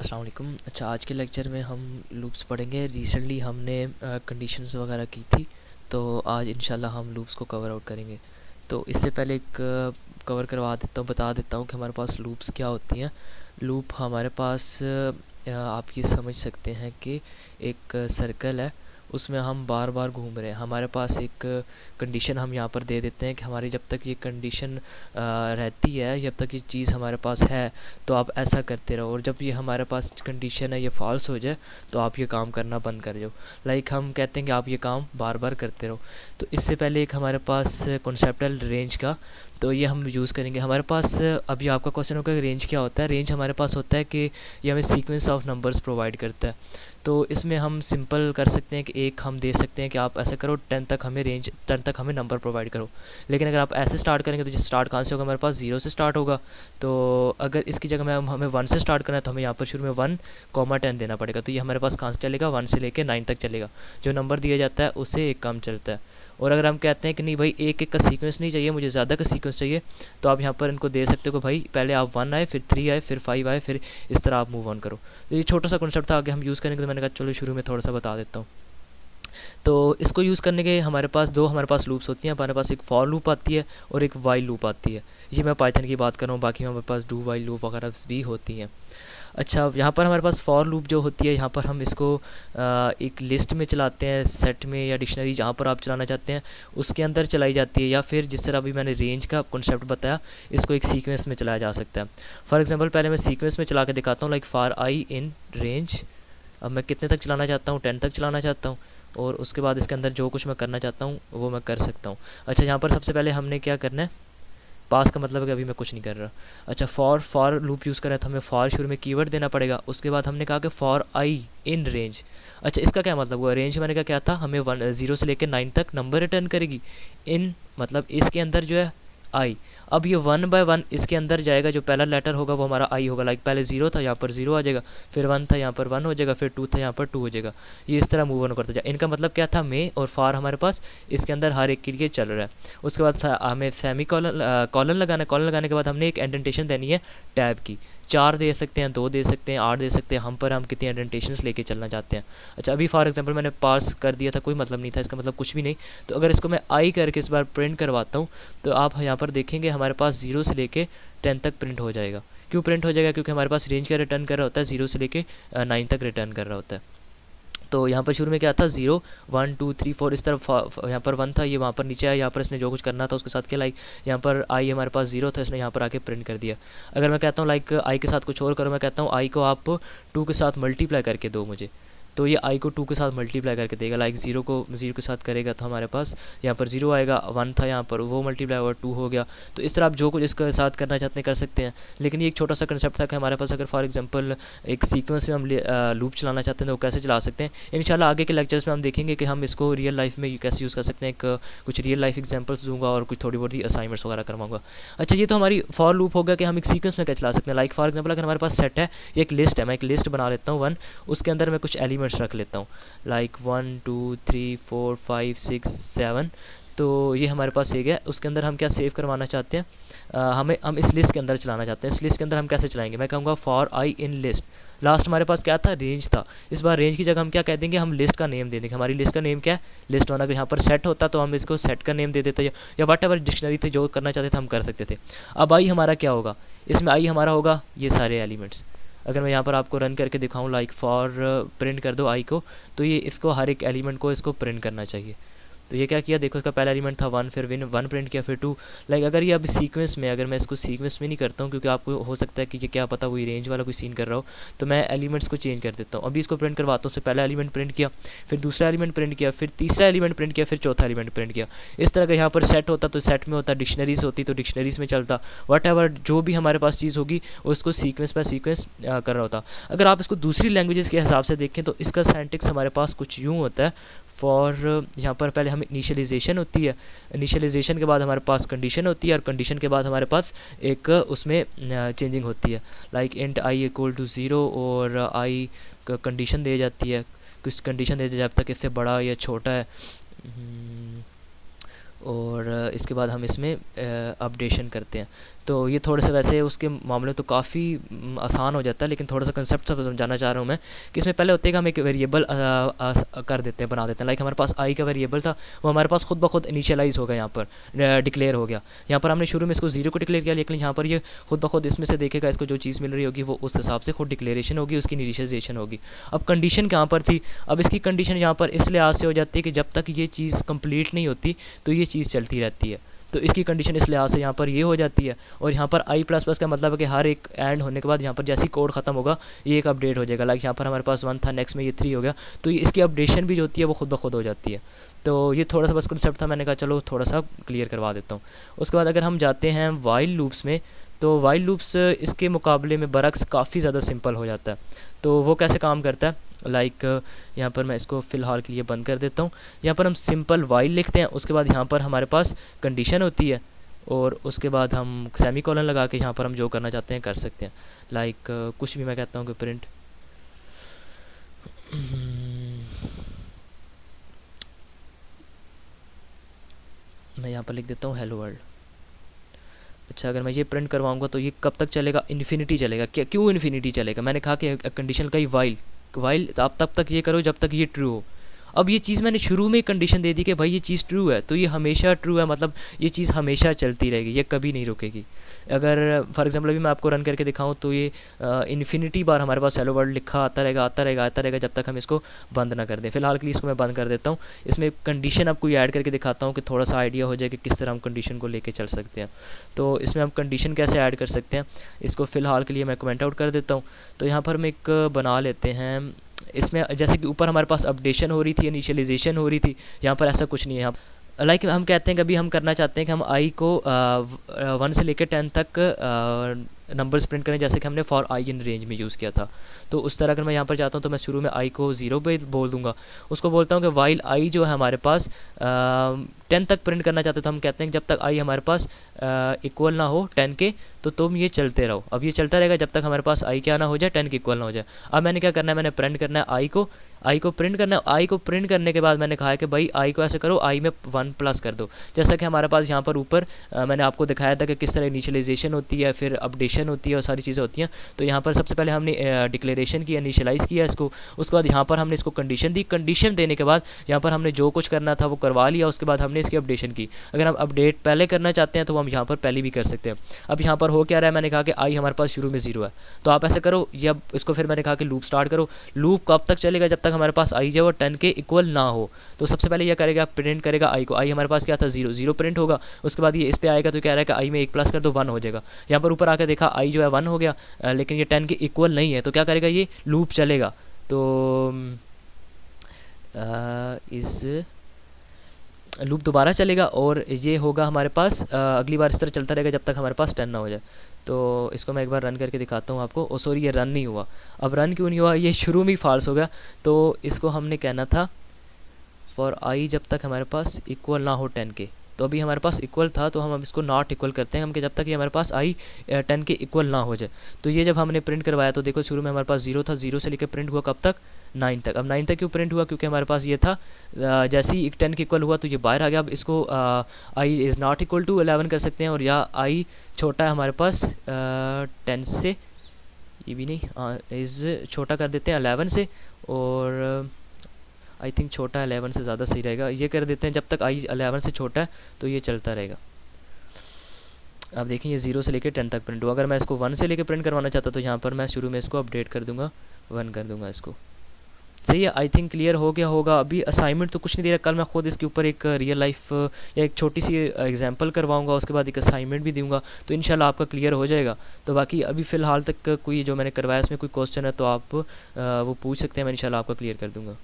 अस्सलाम वालेकुम। अच्छा, आज के लेक्चर में हम लूप्स पढ़ेंगे। रिसेंटली हमने कंडीशंस वगैरह की थी, तो आज इंशाल्लाह हम लूप्स को कवर आउट करेंगे। तो इससे पहले एक कवर करवा देता हूँ, बता देता हूँ कि हमारे पास लूप्स क्या होती हैं। लूप हमारे पास आप ये समझ सकते हैं कि एक सर्कल है, उसमें हम बार बार घूम रहे हैं। हमारे पास एक कंडीशन हम यहाँ पर दे देते हैं कि हमारी जब तक ये कंडीशन रहती है, जब तक ये चीज़ हमारे पास है तो आप ऐसा करते रहो, और जब ये हमारे पास कंडीशन है ये फॉल्स हो जाए तो आप ये काम करना बंद कर जाओ। लाइक हम कहते हैं कि आप ये काम बार बार करते रहो। तो इससे पहले एक हमारे पास कॉन्सेप्ट है रेंज का, तो ये हम यूज़ करेंगे। हमारे पास अभी आपका क्वेश्चन होगा रेंज क्या होता है। रेंज हमारे पास होता है कि ये हमें सीक्वेंस ऑफ नंबर्स प्रोवाइड करता है। तो इसमें हम सिंपल कर सकते हैं कि एक हम दे सकते हैं कि आप ऐसा करो 10 तक हमें रेंज, 10 तक हमें नंबर प्रोवाइड करो। लेकिन अगर आप ऐसे स्टार्ट करेंगे तो स्टार्ट कहाँ से होगा, हमारे पास 0 से स्टार्ट होगा। तो अगर इसकी जगह में हमें 1 से स्टार्ट करना है तो हमें यहाँ पर शुरू में 1, 10 देना पड़ेगा। तो ये हमारे पास कहाँ से चलेगा, 1 से लेकर 9 तक चलेगा। जो नंबर दिया जाता है उससे एक काम चलता है। और अगर हम कहते हैं कि नहीं भाई एक एक का सीक्वेंस नहीं चाहिए, मुझे ज़्यादा का सीक्वेंस चाहिए, तो आप यहाँ पर इनको दे सकते हो कि भाई पहले आप 1 आए, फिर 3 आए, फिर 5 आए, फिर इस तरह आप मूव ऑन करो। तो ये छोटा सा कॉन्सेप्ट था, आगे हम यूज़ करेंगे। तो मैंने कहा चलो शुरू में थोड़ा सा बता देता हूँ। तो इसको यूज़ करने के हमारे पास लूप्स होती हैं। हमारे पास एक फॉर लूप आती है और एक वाइल लूप आती है। ये मैं पाइथन की बात कर रहा हूँ, बाकी हमारे पास डू वाइल लूप वगैरह भी होती हैं। अच्छा, यहाँ पर हमारे पास फॉर लूप जो होती है, यहाँ पर हम इसको एक लिस्ट में चलाते हैं, सेट में या डिक्शनरी, जहाँ पर आप चलाना चाहते हैं उसके अंदर चलाई जाती है। या फिर जिस तरह अभी मैंने रेंज का कॉन्सेप्ट बताया, इसको एक सीक्वेंस में चलाया जा सकता है। फॉर एग्जांपल पहले मैं सीक्वेंस में चला के दिखाता हूँ, like for I in range. अब मैं कितने तक चलाना चाहता हूँ, 10 तक चलाना चाहता हूँ, और उसके बाद इसके अंदर जो कुछ मैं करना चाहता हूँ वो मैं कर सकता हूँ। अच्छा, यहाँ पर सबसे पहले हमने क्या करना है, पास का मतलब है कि अभी मैं कुछ नहीं कर रहा। अच्छा, फॉर लूप यूज़ करें तो हमें फॉर शुरू में कीवर्ड देना पड़ेगा। उसके बाद हमने कहा कि फॉर आई इन रेंज। अच्छा, इसका क्या मतलब हुआ, रेंज मैंने कहा क्या था, हमें 0 से लेकर 9 तक नंबर रिटर्न करेगी। इन मतलब इसके अंदर जो है आई। अब ये 1 बाय 1 इसके अंदर जाएगा, जो पहला लेटर होगा वो हमारा आई होगा। लाइक पहले 0 था, यहाँ पर 0 आ जाएगा, फिर 1 था, यहाँ पर 1 हो जाएगा, फिर 2 था, यहाँ पर 2 हो जाएगा। ये इस तरह मूव ऑन करता जाए। इनका मतलब क्या था, मे और फार हमारे पास इसके अंदर हर एक के लिए चल रहा है। उसके बाद हमें सेमी कॉलन लगाना है। कॉलन लगाने के बाद हमने एक इंडेंटेशन देनी है टैब की। 4 दे सकते हैं, 2 दे सकते हैं, 8 दे सकते हैं, हम कितनी इंडेंटेशंस लेके चलना चाहते हैं। अच्छा, अभी फॉर एग्जांपल मैंने पास कर दिया था, कोई मतलब नहीं था, इसका मतलब कुछ भी नहीं। तो अगर इसको मैं आई करके इस बार प्रिंट करवाता हूँ तो आप यहाँ पर देखेंगे हमारे पास 0 से लेके 10 तक प्रिंट हो जाएगा। क्यों प्रिंट हो जाएगा, क्योंकि हमारे पास रेंज का रिटर्न कर रहा होता है, 0 से लेके 9 तक रिटर्न कर रहा होता है। तो यहाँ पर शुरू में क्या था, 0 1 2 3 4 इस तरफ यहाँ पर 1 था, ये वहाँ पर नीचे आया, यहाँ पर इसने जो कुछ करना था उसके साथ क्या, लाइक यहाँ पर आई हमारे पास 0 था, इसने यहाँ पर आके प्रिंट कर दिया। अगर मैं कहता हूँ लाइक आई के साथ कुछ और करो, मैं कहता हूँ आई को आप 2 के साथ मल्टीप्लाई करके दो मुझे, तो ये आई को 2 के साथ मल्टीप्लाई करके देगा। लाइक 0 को 0 के साथ करेगा तो हमारे पास यहाँ पर 0 आएगा, 1 था यहाँ पर, वो मल्टीप्लाई और 2 हो गया। तो इस तरह आप जो कुछ इसके साथ करना चाहते हैं कर सकते हैं। लेकिन ये एक छोटा सा कंसेप्ट था कि हमारे पास अगर फॉर एग्जांपल एक सीक्वेंस में हम लूप चलाना चाहते हैं तो वो कैसे चला सकते हैं। इंशाल्लाह आगे के लेक्चर्स में हम देखेंगे कि हम इसको रियल लाइफ में कैसे यूज़ कर सकते हैं। कुछ रियल लाइफ एग्जाम्पल्स दूंगा और कुछ थोड़ी बहुत ही असाइनमेंट्स वगैरह करवाऊंगा। अच्छा, ये तो हमारी फॉर लूप होगा कि हम एक सीक्वेंस में क्या चला सकते हैं। लाइक फॉर एग्जाम्पल अगर हमारे पास सेट है, ये एक लिस्ट है, मैं एक लिस्ट बना लेता हूँ 1, उसके अंदर मैं कुछ एलिमेंट्स रख लेता हूँ, लाइक 1 2 3 4 5 6 7। तो ये हमारे पास एक है, उसके अंदर हम क्या सेव करवाना चाहते हैं, हम इस लिस्ट के अंदर चलाना चाहते हैं। इस लिस्ट के अंदर हम कैसे चलाएंगे, मैं कहूँगा for I in list. Last हमारे पास क्या था, रेंज था। इस बार रेंज की जगह हम क्या कह देंगे, हम लिस्ट का नेम दे देंगे। हमारी लिस्ट का नेम क्या है, लिस्ट 1। अगर यहाँ पर सेट होता तो हम इसको सेट का नेम दे देते, या वट एवर डिक्शनरी थे जो करना चाहते थे हम कर सकते थे। अब आई हमारा क्या होगा, इसमें आई हमारा होगा ये सारे एलिमेंट्स। अगर मैं यहाँ पर आपको रन करके दिखाऊँ, लाइक फॉर प्रिंट कर दो आई को, तो ये इसको हर एक एलिमेंट को इसको प्रिंट करना चाहिए। तो ये क्या किया, देखो इसका पहला एलिमेंट था 1, फिर 1 प्रिंट किया, फिर 2। लाइक अगर ये अभी सीक्वेंस में, अगर मैं इसको सीक्वेंस में नहीं करता हूँ क्योंकि आपको हो सकता है कि ये क्या पता वही रेंज वाला कोई सीन कर रहा हो, तो मैं एलिमेंट्स को चेंज कर देता हूँ। अभी इसको प्रिंट करवाता हूँ, उससे पहला एलिमेंट प्रिंट किया, फिर दूसरा एलिमेंट प्रिंट किया, फिर तीसरा एलिमेंट प्रिंट किया, फिर चौथा एलिमेंट प्रिंट किया। इस तरह का यहाँ पर सेट होता तो सेट में होता, डिक्शनरीज होती तो डिक्शनरीज में चलता, वट एवर जो भी हमारे पास चीज़ होगी उसको सीक्वेंस बाय सीक्वेंस कर रहा होता। अगर आप इसको दूसरी लैंग्वेजेस के हिसाब से देखें तो इसका सिंटैक्स हमारे पास कुछ यूँ होता है। फॉर यहाँ पर पहले हमें इनिशियलाइजेशन होती है, इनिशियलाइजेशन के बाद हमारे पास कंडीशन होती है, और कंडीशन के बाद हमारे पास एक उसमें चेंजिंग होती है। Like int I equal to 0 और आई कंडीशन दे जाती है, कुछ कंडीशन दे जब तक इससे बड़ा या छोटा है। और इसके बाद हम इसमें अपडेशन करते हैं। तो ये थोड़ा सा वैसे उसके मामले में तो काफ़ी आसान हो जाता है, लेकिन थोड़ा सा कंसेप्ट सब समझाना चाह रहा हूँ मैं कि इसमें पहले होते हैं कि हम एक वेरिएबल कर देते हैं, बना देते हैं। लाइक हमारे पास आई का वेरिएबल था, वो हमारे पास खुद ब खुद इनिशियलाइज़ हो गया, यहाँ पर डिक्लेयर हो गया। यहाँ पर हमने शुरू में इसको 0 को डिक्लेयर किया, लेकिन यहाँ पर ये खुद ब खुद इसमें से देखेगा, इसको जो चीज़ मिल रही होगी वो उस हिसाब से खुद डिक्लेरेशन होगी, उसकी इनिशियलाइजेशन होगी। अब कंडीशन कहाँ पर थी, अब इसकी कंडीशन यहाँ पर इस लिहाज से हो जाती है कि जब तक ये चीज़ कंप्लीट नहीं होती तो ये चीज़ चलती रहती है। तो इसकी कंडीशन इस लिहाज से यहाँ पर ये हो जाती है। और यहाँ पर आई प्लस प्लस का मतलब है कि हर एक एंड होने के बाद यहाँ पर जैसी कोड ख़त्म होगा ये एक अपडेट हो जाएगा। लाइक यहाँ पर हमारे पास 1 था, नेक्स्ट में ये 3 हो गया, तो ये इसकी अपडेशन भी जो होती है वो खुद ब खुद हो जाती है। तो ये थोड़ा सा बस कंसेप्ट था, मैंने कहा चलो थोड़ा सा क्लियर करवा देता हूँ। उसके बाद अगर हम जाते हैं वाइल लूप्स में, तो वाइल लूप्स इसके मुकाबले में बरक्स काफ़ी ज़्यादा सिंपल हो जाता है। तो वो कैसे काम करता है, लाइक यहाँ पर मैं इसको फ़िलहाल के लिए बंद कर देता हूँ। यहाँ पर हम सिंपल वाइल लिखते हैं, उसके बाद यहाँ पर हमारे पास कंडीशन होती है, और उसके बाद हम सेमी कॉलन लगा के यहाँ पर हम जो करना चाहते हैं कर सकते हैं। लाइक कुछ भी मैं कहता हूँ कि प्रिंट मैं यहाँ पर लिख देता हूँ हेलो वर्ल्ड। अच्छा, अगर मैं ये प्रिंट करवाऊँगा तो ये कब तक चलेगा, इन्फिनिटी चलेगा। क्या, क्यों इन्फिनिटी चलेगा, मैंने कहा कि कंडीशन का ही वाइल वाइल आप तब तक ये करो जब तक ये ट्रू हो। अब ये चीज़ मैंने शुरू में ही कंडीशन दे दी कि भाई ये चीज़ ट्रू है, तो ये हमेशा ट्रू है, मतलब ये चीज़ हमेशा चलती रहेगी, ये कभी नहीं रुकेगी। अगर फॉर एग्जांपल अभी मैं आपको रन करके दिखाऊं तो ये इन्फिनिटी बार हमारे पास हेलो वर्ल्ड लिखा आता रहेगा, आता रहेगा, आता रहेगा, जब तक हम इसको बंद ना कर दें। फिलहाल के लिए इसको मैं बंद कर देता हूँ। इसमें कंडीशन आपको ऐड करके दिखाता हूँ कि थोड़ा सा आइडिया हो जाए कि किस तरह हम कंडीशन को लेके चल सकते हैं। तो इसमें हम कंडीशन कैसे ऐड कर सकते हैं, इसको फ़िलहाल के लिए मैं कमेंट आउट कर देता हूँ। तो यहाँ पर हम एक बना लेते हैं, इसमें जैसे कि ऊपर हमारे पास अपडेशन हो रही थी, इनिशियलाइजेशन हो रही थी, यहाँ पर ऐसा कुछ नहीं है। यहाँ लाइक हम कहते हैं कि अभी हम करना चाहते हैं कि हम आई को 1 से लेकर 10 तक नंबर्स प्रिंट करें, जैसे कि हमने फॉर आई इन रेंज में यूज़ किया था। तो उस तरह अगर मैं यहाँ पर जाता हूँ तो मैं शुरू में आई को 0 पे बोल दूँगा, उसको बोलता हूँ कि वाइल आई जो है हमारे पास 10 तक प्रिंट करना चाहते, तो हम कहते हैं कि जब तक आई हमारे पास इक्वल ना हो 10 के, तो तुम ये चलते रहो। अब ये चलता रहेगा जब तक हमारे पास आई क्या ना हो जाए, 10 के इक्वल ना हो जाए। अब मैंने क्या करना है, मैंने प्रिंट करना है आई को प्रिंट करना है। आई को प्रिंट करने के बाद मैंने कहा है कि भाई आई को ऐसे करो, आई में 1 प्लस कर दो, जैसा कि हमारे पास यहाँ पर ऊपर मैंने आपको दिखाया था कि किस तरह इनिशियलाइजेशन होती है, फिर अपडेशन होती है और सारी चीज़ें होती हैं। तो यहाँ पर सबसे पहले हमने डिक्लेरेशन किया, इनिशियलाइज़ किया इसको, उसके बाद यहाँ पर हमने इसको कंडीशन दी। कंडीशन देने के बाद यहाँ पर हमने जो कुछ करना था वो करवा लिया, उसके बाद हमने इसकी अपडेशन की। अगर हम अपडेट पहले करना चाहते हैं तो हम यहाँ पर पहले भी कर सकते हैं। अब यहाँ पर हो क्या रहा है, मैंने कहा कि आई हमारे पास शुरू में 0 है, तो आप ऐसे करो, या इसको फिर मैंने कहा कि लूप स्टार्ट करो। लूप कब तक चलेगा, जब तक हमारे पास आई जो 10 के इक्वल ना हो। तो सबसे पहले यह करेगा, प्रिंट करेगा आई को। आई हमारे पास क्या था, 0 प्रिंट होगा। उसके बाद ये इस पे आएगा तो कह रहा है कि आई में 1 प्लस कर दो, 1 हो जाएगा। यहाँ पर ऊपर आकर देखा आई जो है 1 हो गया, लेकिन ये 10 के इक्वल नहीं है, तो क्या करेगा, ये लूप चलेगा। तो इस लूप दोबारा चलेगा और ये होगा हमारे पास अगली बार इस तरह चलता रहेगा जब तक हमारे पास 10 ना हो जाए। तो इसको मैं एक बार रन करके दिखाता हूँ आपको। ओ सॉरी, ये रन नहीं हुआ। अब रन क्यों नहीं हुआ, ये शुरू में ही फॉल्स हो गया। तो इसको हमने कहना था फॉर आई जब तक हमारे पास इक्वल ना हो 10 के। तो अभी हमारे पास इक्वल था, तो हम अब इसको नॉट इक्वल करते हैं हम, कि जब तक ये हमारे पास आई 10 के इक्वल ना हो जाए। तो ये जब हमने प्रिंट करवाया तो देखो शुरू में हमारे पास 0 था, 0 से लेकर प्रिंट हुआ कब तक, 9 तक। अब 9 तक क्यों प्रिंट हुआ, क्योंकि हमारे पास ये था, जैसे ही 10 के इक्वल हुआ तो ये बाहर आ गया। अब इसको I is not equal to 11 कर सकते हैं, और या आई छोटा है हमारे पास 10 से, ये भी नहीं, इज़ छोटा कर देते हैं 11 से, और आई थिंक छोटा 11 से ज़्यादा सही रहेगा, ये कर देते हैं। जब तक आई 11 से छोटा है तो ये चलता रहेगा। अब देखिए ये 0 से लेकर 10 तक प्रिंट हुआ। अगर मैं इसको 1 से लेकर प्रिंट करवाना चाहता तो यहाँ पर मैं शुरू में इसको अपडेट कर दूँगा, 1 कर दूँगा इसको। सही है, आई थिंक क्लियर हो गया होगा। अभी असाइनमेंट तो कुछ नहीं दे रहा, कल मैं खुद इसके ऊपर एक रियल लाइफ या एक छोटी सी एग्जांपल करवाऊंगा, उसके बाद एक असाइनमेंट भी दूंगा, तो इंशाल्लाह आपका क्लियर हो जाएगा। तो बाकी अभी फ़िलहाल तक कोई जो मैंने करवाया इसमें कोई क्वेश्चन है तो आप वो पूछ सकते हैं, मैं इंशाल्लाह आपका क्लियर कर दूंगा।